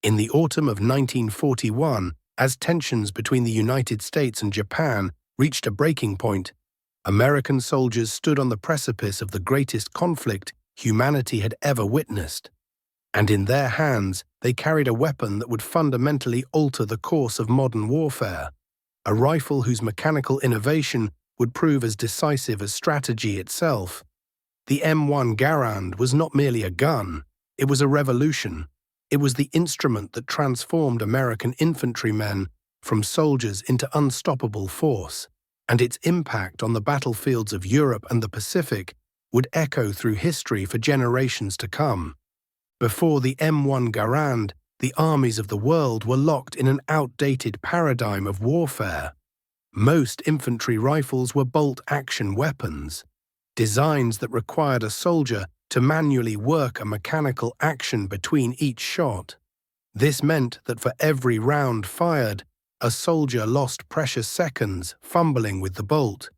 In the autumn of 1941, as tensions between the United States and Japan reached a breaking point, American soldiers stood on the precipice of the greatest conflict humanity had ever witnessed. And in their hands, they carried a weapon that would fundamentally alter the course of modern warfare, a rifle whose mechanical innovation would prove as decisive as strategy itself. The M1 Garand was not merely a gun, it was a revolution. It was the instrument that transformed American infantrymen from soldiers into unstoppable force, and its impact on the battlefields of Europe and the Pacific would echo through history for generations to come. Before the M1 Garand, the armies of the world were locked in an outdated paradigm of warfare. Most infantry rifles were bolt-action weapons, designs that required a soldier to manually work a mechanical action between each shot. This meant that for every round fired, a soldier lost precious seconds fumbling with the bolt,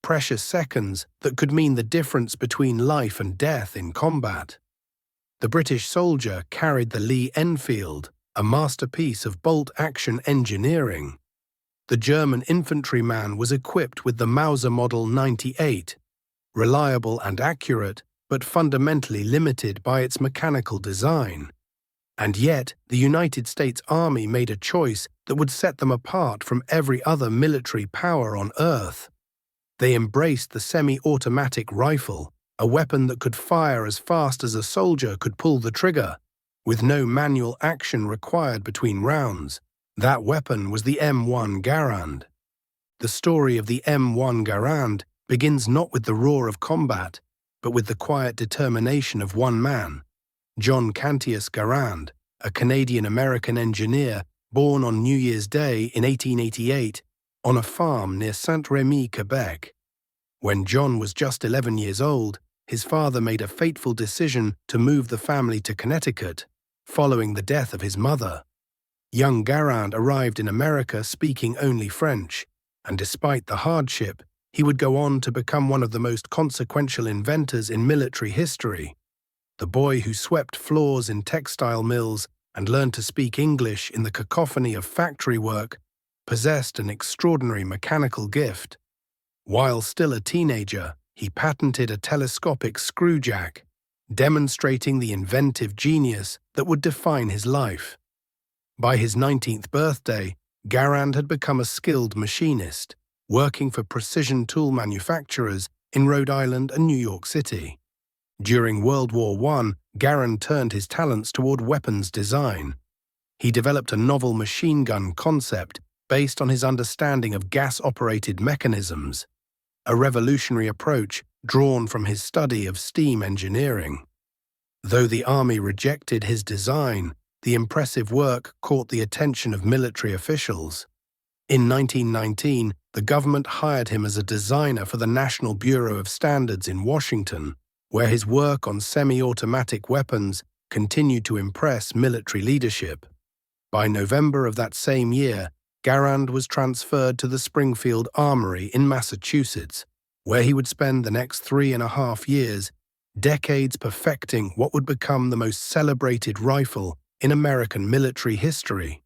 precious seconds that could mean the difference between life and death in combat. The British soldier carried the Lee Enfield, a masterpiece of bolt-action engineering. The German infantryman was equipped with the Mauser Model 98, reliable and accurate, but fundamentally limited by its mechanical design. And yet, the United States Army made a choice that would set them apart from every other military power on Earth. They embraced the semi-automatic rifle, a weapon that could fire as fast as a soldier could pull the trigger, with no manual action required between rounds. That weapon was the M1 Garand. The story of the M1 Garand begins not with the roar of combat, but with the quiet determination of one man, John Garand, a Canadian-American engineer born on New Year's Day in 1888 on a farm near Saint-Rémy, Quebec. When John was just 11 years old, his father made a fateful decision to move the family to Connecticut, following the death of his mother. Young Garand arrived in America speaking only French, and despite the hardship, he would go on to become one of the most consequential inventors in military history. The boy who swept floors in textile mills and learned to speak English in the cacophony of factory work possessed an extraordinary mechanical gift. While still a teenager, he patented a telescopic screwjack, demonstrating the inventive genius that would define his life. By his 19th birthday, Garand had become a skilled machinist, working for precision tool manufacturers in Rhode Island and New York City. During World War I, Garand turned his talents toward weapons design. He developed a novel machine gun concept based on his understanding of gas-operated mechanisms, a revolutionary approach drawn from his study of steam engineering. Though the Army rejected his design, the impressive work caught the attention of military officials. In 1919, the government hired him as a designer for the National Bureau of Standards in Washington, where his work on semi-automatic weapons continued to impress military leadership. By November of that same year, Garand was transferred to the Springfield Armory in Massachusetts, where he would spend the next 3.5 years, decades perfecting what would become the most celebrated rifle in American military history.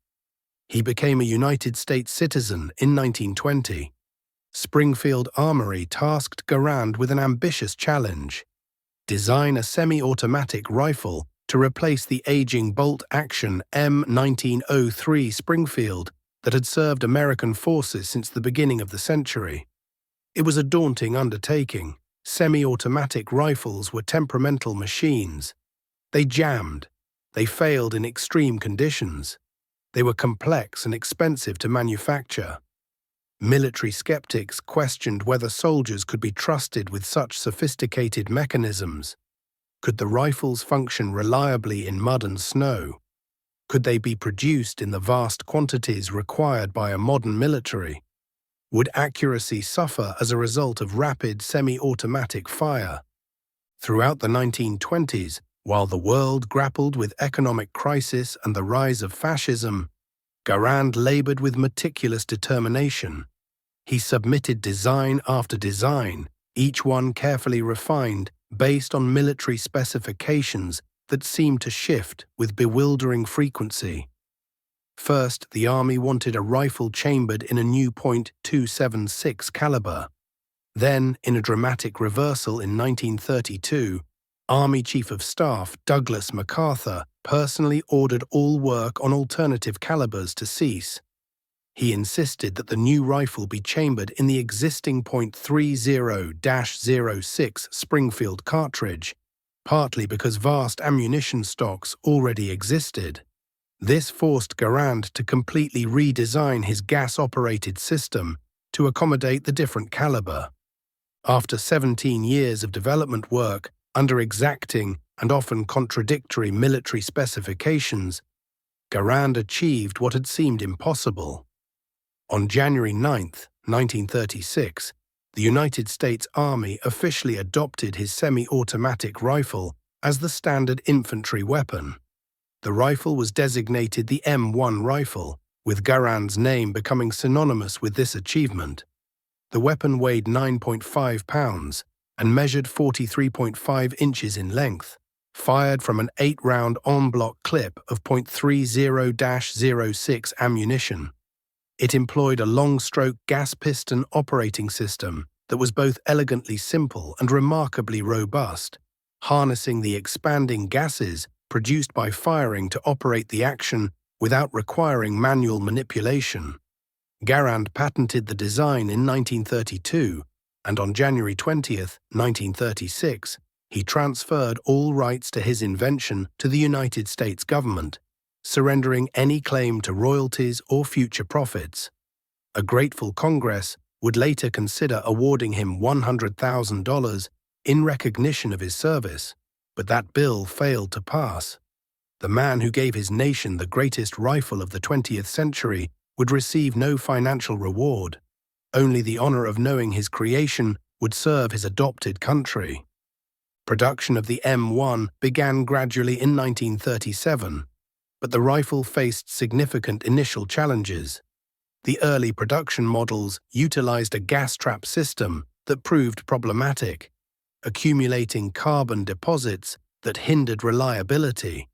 He became a United States citizen in 1920. Springfield Armory tasked Garand with an ambitious challenge: design a semi-automatic rifle to replace the aging bolt-action M1903 Springfield that had served American forces since the beginning of the century. It was a daunting undertaking. Semi-automatic rifles were temperamental machines. They jammed. They failed in extreme conditions. They were complex and expensive to manufacture. Military skeptics questioned whether soldiers could be trusted with such sophisticated mechanisms. Could the rifles function reliably in mud and snow? Could they be produced in the vast quantities required by a modern military? Would accuracy suffer as a result of rapid semi-automatic fire? Throughout the 1920s, while the world grappled with economic crisis and the rise of fascism, Garand labored with meticulous determination. He submitted design after design, each one carefully refined based on military specifications that seemed to shift with bewildering frequency. First, the Army wanted a rifle chambered in a new .276 caliber. Then, in a dramatic reversal in 1932, Army Chief of Staff Douglas MacArthur personally ordered all work on alternative calibers to cease. He insisted that the new rifle be chambered in the existing .30-06 Springfield cartridge, partly because vast ammunition stocks already existed. This forced Garand to completely redesign his gas-operated system to accommodate the different caliber. After 17 years of development work under exacting and often contradictory military specifications, Garand achieved what had seemed impossible. On January 9, 1936, the United States Army officially adopted his semi-automatic rifle as the standard infantry weapon. The rifle was designated the M1 rifle, with Garand's name becoming synonymous with this achievement. The weapon weighed 9.5 pounds and measured 43.5 inches in length, fired from an 8-round en-bloc clip of .30-06 ammunition. It employed a long-stroke gas piston operating system that was both elegantly simple and remarkably robust, harnessing the expanding gases produced by firing to operate the action without requiring manual manipulation. Garand patented the design in 1932, and on January 20, 1936, he transferred all rights to his invention to the United States government, surrendering any claim to royalties or future profits. A grateful Congress would later consider awarding him $100,000 in recognition of his service, but that bill failed to pass. The man who gave his nation the greatest rifle of the 20th century would receive no financial reward. Only the honor of knowing his creation would serve his adopted country. Production of the M1 began gradually in 1937, but the rifle faced significant initial challenges. The early production models utilized a gas trap system that proved problematic, accumulating carbon deposits that hindered reliability.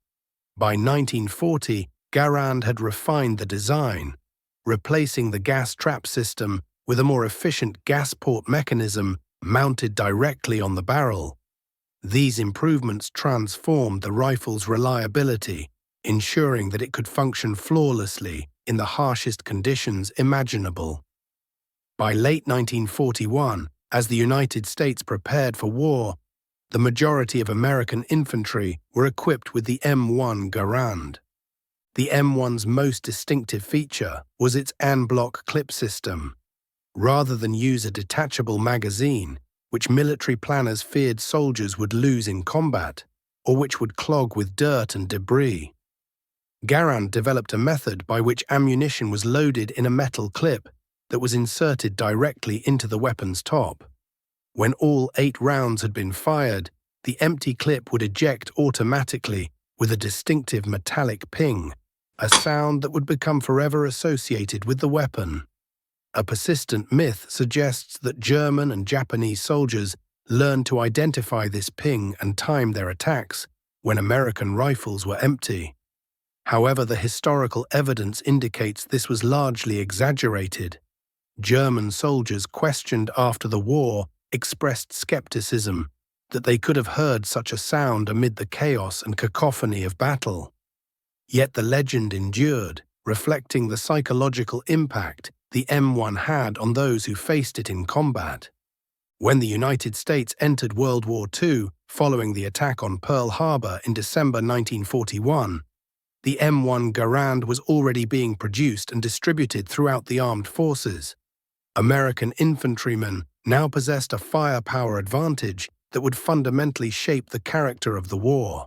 By 1940, Garand had refined the design, replacing the gas trap system with a more efficient gas port mechanism mounted directly on the barrel. These improvements transformed the rifle's reliability, ensuring that it could function flawlessly in the harshest conditions imaginable. By late 1941, as the United States prepared for war, the majority of American infantry were equipped with the M1 Garand. The M1's most distinctive feature was its en-bloc clip system. Rather than use a detachable magazine, which military planners feared soldiers would lose in combat, or which would clog with dirt and debris, Garand developed a method by which ammunition was loaded in a metal clip that was inserted directly into the weapon's top. When all 8 rounds had been fired, the empty clip would eject automatically with a distinctive metallic ping, a sound that would become forever associated with the weapon. A persistent myth suggests that German and Japanese soldiers learned to identify this ping and time their attacks when American rifles were empty. However, the historical evidence indicates this was largely exaggerated. German soldiers questioned after the war expressed skepticism that they could have heard such a sound amid the chaos and cacophony of battle. Yet the legend endured, reflecting the psychological impact the M1 had on those who faced it in combat. When the United States entered World War II, following the attack on Pearl Harbor in December 1941, the M1 Garand was already being produced and distributed throughout the armed forces. American infantrymen now possessed a firepower advantage that would fundamentally shape the character of the war.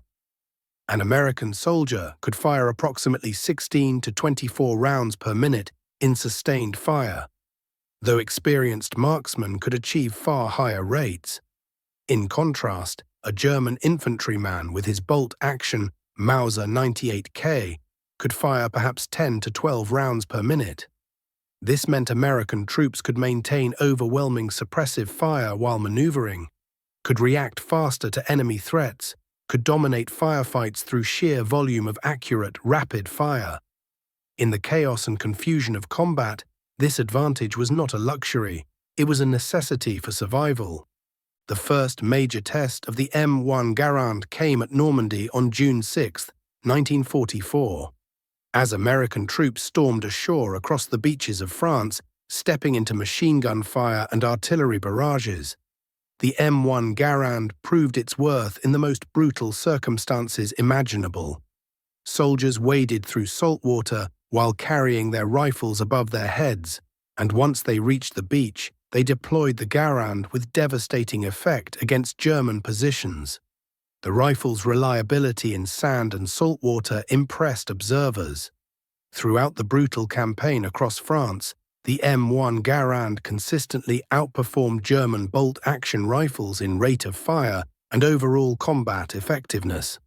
An American soldier could fire approximately 16 to 24 rounds per minute in sustained fire, though experienced marksmen could achieve far higher rates. In contrast, a German infantryman with his bolt-action Mauser 98K could fire perhaps 10 to 12 rounds per minute. This meant American troops could maintain overwhelming suppressive fire while maneuvering, could react faster to enemy threats, could dominate firefights through sheer volume of accurate, rapid fire. In the chaos and confusion of combat, this advantage was not a luxury, it was a necessity for survival. The first major test of the M1 Garand came at Normandy on June 6, 1944. As American troops stormed ashore across the beaches of France, stepping into machine gun fire and artillery barrages, the M1 Garand proved its worth in the most brutal circumstances imaginable. Soldiers waded through salt water while carrying their rifles above their heads, and once they reached the beach, they deployed the Garand with devastating effect against German positions. The rifle's reliability in sand and salt water impressed observers. Throughout the brutal campaign across France, the M1 Garand consistently outperformed German bolt-action rifles in rate of fire and overall combat effectiveness.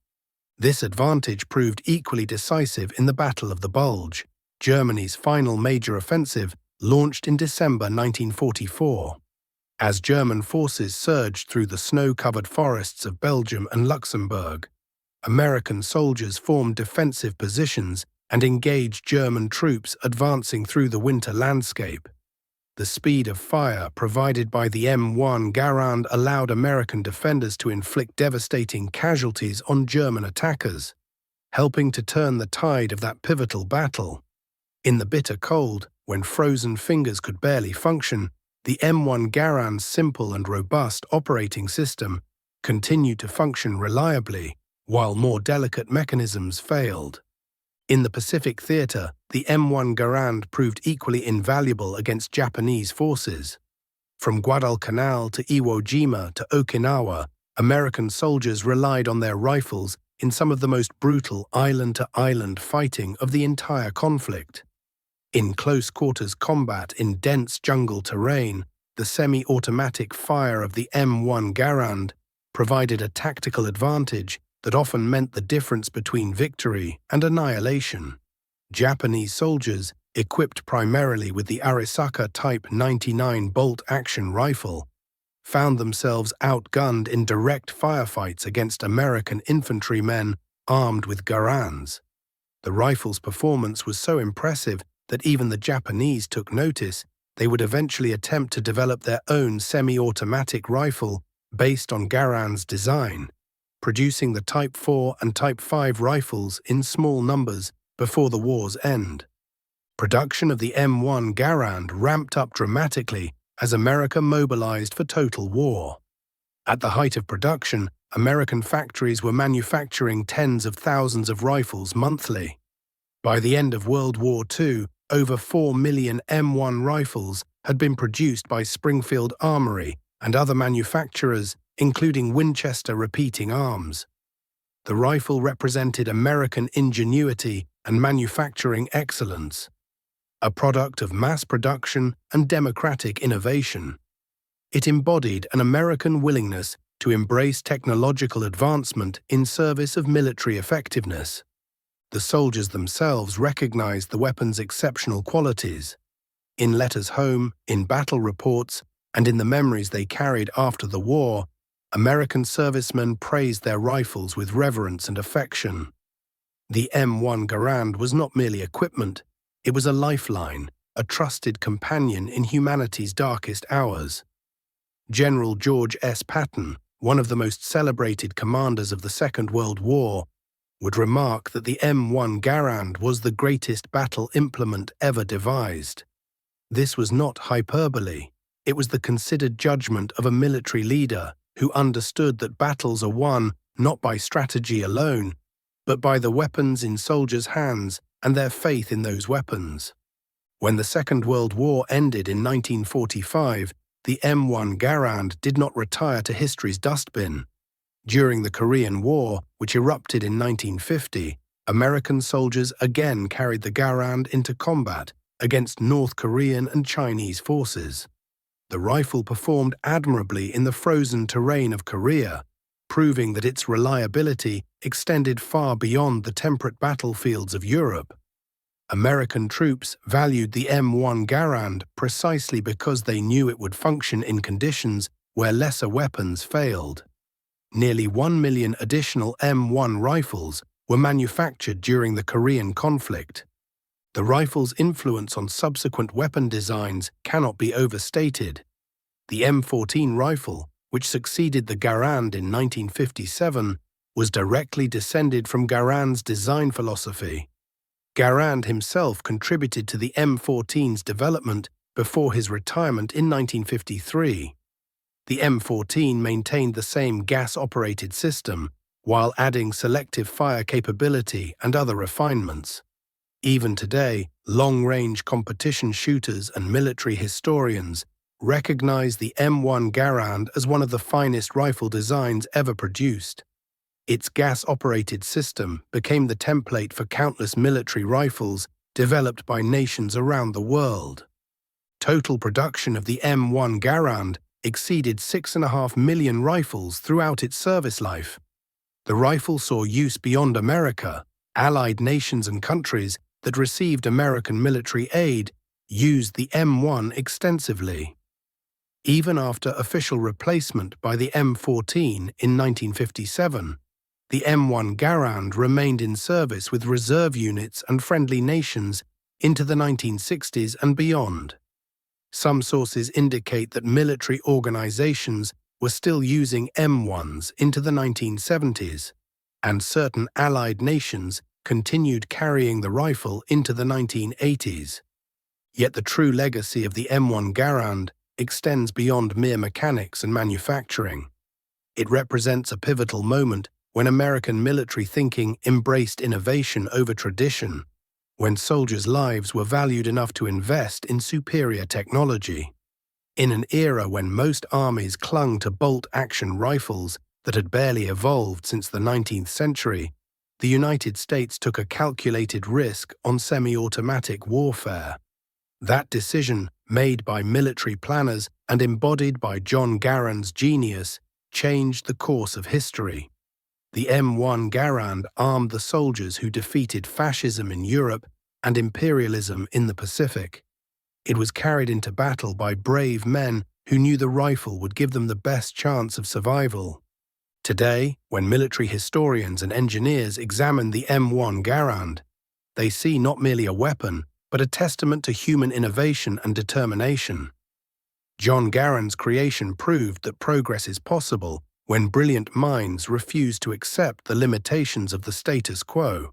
This advantage proved equally decisive in the Battle of the Bulge, Germany's final major offensive, launched in December 1944. As German forces surged through the snow-covered forests of Belgium and Luxembourg, American soldiers formed defensive positions and engaged German troops advancing through the winter landscape. The speed of fire provided by the M1 Garand allowed American defenders to inflict devastating casualties on German attackers, helping to turn the tide of that pivotal battle. In the bitter cold, when frozen fingers could barely function, the M1 Garand's simple and robust operating system continued to function reliably, while more delicate mechanisms failed. In the Pacific theater, the M1 Garand proved equally invaluable against Japanese forces. From Guadalcanal to Iwo Jima to Okinawa, American soldiers relied on their rifles in some of the most brutal island-to-island fighting of the entire conflict. In close-quarters combat in dense jungle terrain, the semi-automatic fire of the M1 Garand provided a tactical advantage that often meant the difference between victory and annihilation. Japanese soldiers, equipped primarily with the Arisaka Type 99 bolt-action rifle, found themselves outgunned in direct firefights against American infantrymen armed with Garands. The rifle's performance was so impressive that even the Japanese took notice. They would eventually attempt to develop their own semi-automatic rifle based on Garand's design, producing the Type 4 and Type 5 rifles in small numbers before the war's end. Production of the M1 Garand ramped up dramatically as America mobilized for total war. At the height of production, American factories were manufacturing tens of thousands of rifles monthly. By the end of World War II, over 4 million M1 rifles had been produced by Springfield Armory and other manufacturers, including Winchester Repeating Arms. The rifle represented American ingenuity and manufacturing excellence, a product of mass production and democratic innovation. It embodied an American willingness to embrace technological advancement in service of military effectiveness. The soldiers themselves recognized the weapon's exceptional qualities. In letters home, in battle reports, and in the memories they carried after the war, American servicemen praised their rifles with reverence and affection. The M1 Garand was not merely equipment, it was a lifeline, a trusted companion in humanity's darkest hours. General George S. Patton, one of the most celebrated commanders of the Second World War, would remark that the M1 Garand was the greatest battle implement ever devised. This was not hyperbole. It was the considered judgment of a military leader who understood that battles are won not by strategy alone, but by the weapons in soldiers' hands and their faith in those weapons. When the Second World War ended in 1945, the M1 Garand did not retire to history's dustbin. During the Korean War, which erupted in 1950, American soldiers again carried the Garand into combat against North Korean and Chinese forces. The rifle performed admirably in the frozen terrain of Korea, proving that its reliability extended far beyond the temperate battlefields of Europe. American troops valued the M1 Garand precisely because they knew it would function in conditions where lesser weapons failed. Nearly 1 million additional M1 rifles were manufactured during the Korean conflict. The rifle's influence on subsequent weapon designs cannot be overstated. The M14 rifle, which succeeded the Garand in 1957, was directly descended from Garand's design philosophy. Garand himself contributed to the M14's development before his retirement in 1953. The M14 maintained the same gas-operated system, while adding selective fire capability and other refinements. Even today, long-range competition shooters and military historians recognize the M1 Garand as one of the finest rifle designs ever produced. Its gas-operated system became the template for countless military rifles developed by nations around the world. Total production of the M1 Garand exceeded 6.5 million rifles throughout its service life. The rifle saw use beyond America. Allied nations and countries that received American military aid used the M1 extensively. Even after official replacement by the M14 in 1957, the M1 Garand remained in service with reserve units and friendly nations into the 1960s and beyond. Some sources indicate that military organizations were still using M1s into the 1970s, and certain Allied nations continued carrying the rifle into the 1980s. Yet the true legacy of the M1 Garand extends beyond mere mechanics and manufacturing. It represents a pivotal moment when American military thinking embraced innovation over tradition, when soldiers' lives were valued enough to invest in superior technology. In an era when most armies clung to bolt-action rifles that had barely evolved since the 19th century, the United States took a calculated risk on semi-automatic warfare. That decision, made by military planners and embodied by John Garand's genius, changed the course of history. The M1 Garand armed the soldiers who defeated fascism in Europe and imperialism in the Pacific. It was carried into battle by brave men who knew the rifle would give them the best chance of survival. Today, when military historians and engineers examine the M1 Garand, they see not merely a weapon, but a testament to human innovation and determination. John Garand's creation proved that progress is possible when brilliant minds refuse to accept the limitations of the status quo.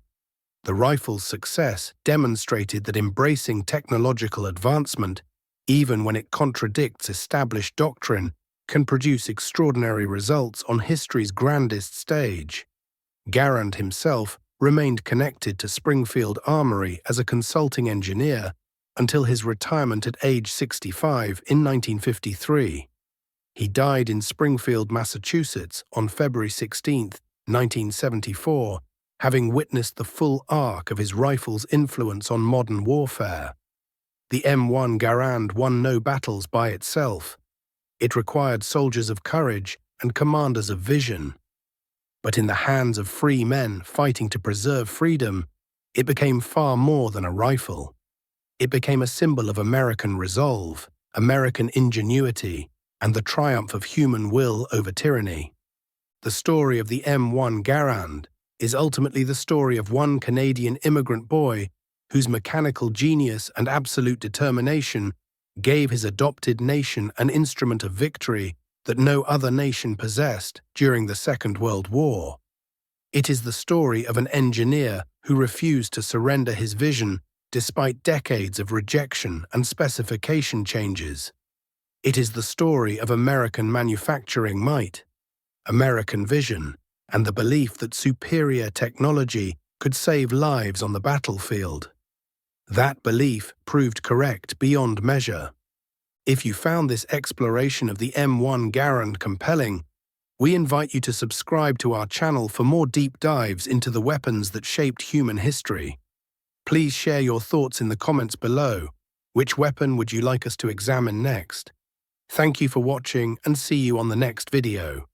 The rifle's success demonstrated that embracing technological advancement, even when it contradicts established doctrine, can produce extraordinary results on history's grandest stage. Garand himself remained connected to Springfield Armory as a consulting engineer until his retirement at age 65 in 1953. He died in Springfield, Massachusetts on February 16, 1974, having witnessed the full arc of his rifle's influence on modern warfare. The M1 Garand won no battles by itself. It required soldiers of courage and commanders of vision. But in the hands of free men fighting to preserve freedom, it became far more than a rifle. It became a symbol of American resolve, American ingenuity, and the triumph of human will over tyranny. The story of the M1 Garand is ultimately the story of one Canadian immigrant boy whose mechanical genius and absolute determination gave his adopted nation an instrument of victory that no other nation possessed during the Second World War. It is the story of an engineer who refused to surrender his vision despite decades of rejection and specification changes. It is the story of American manufacturing might, American vision, and the belief that superior technology could save lives on the battlefield. That belief proved correct beyond measure. If you found this exploration of the M1 Garand compelling, we invite you to subscribe to our channel for more deep dives into the weapons that shaped human history. Please share your thoughts in the comments below. Which weapon would you like us to examine next? Thank you for watching and see you on the next video.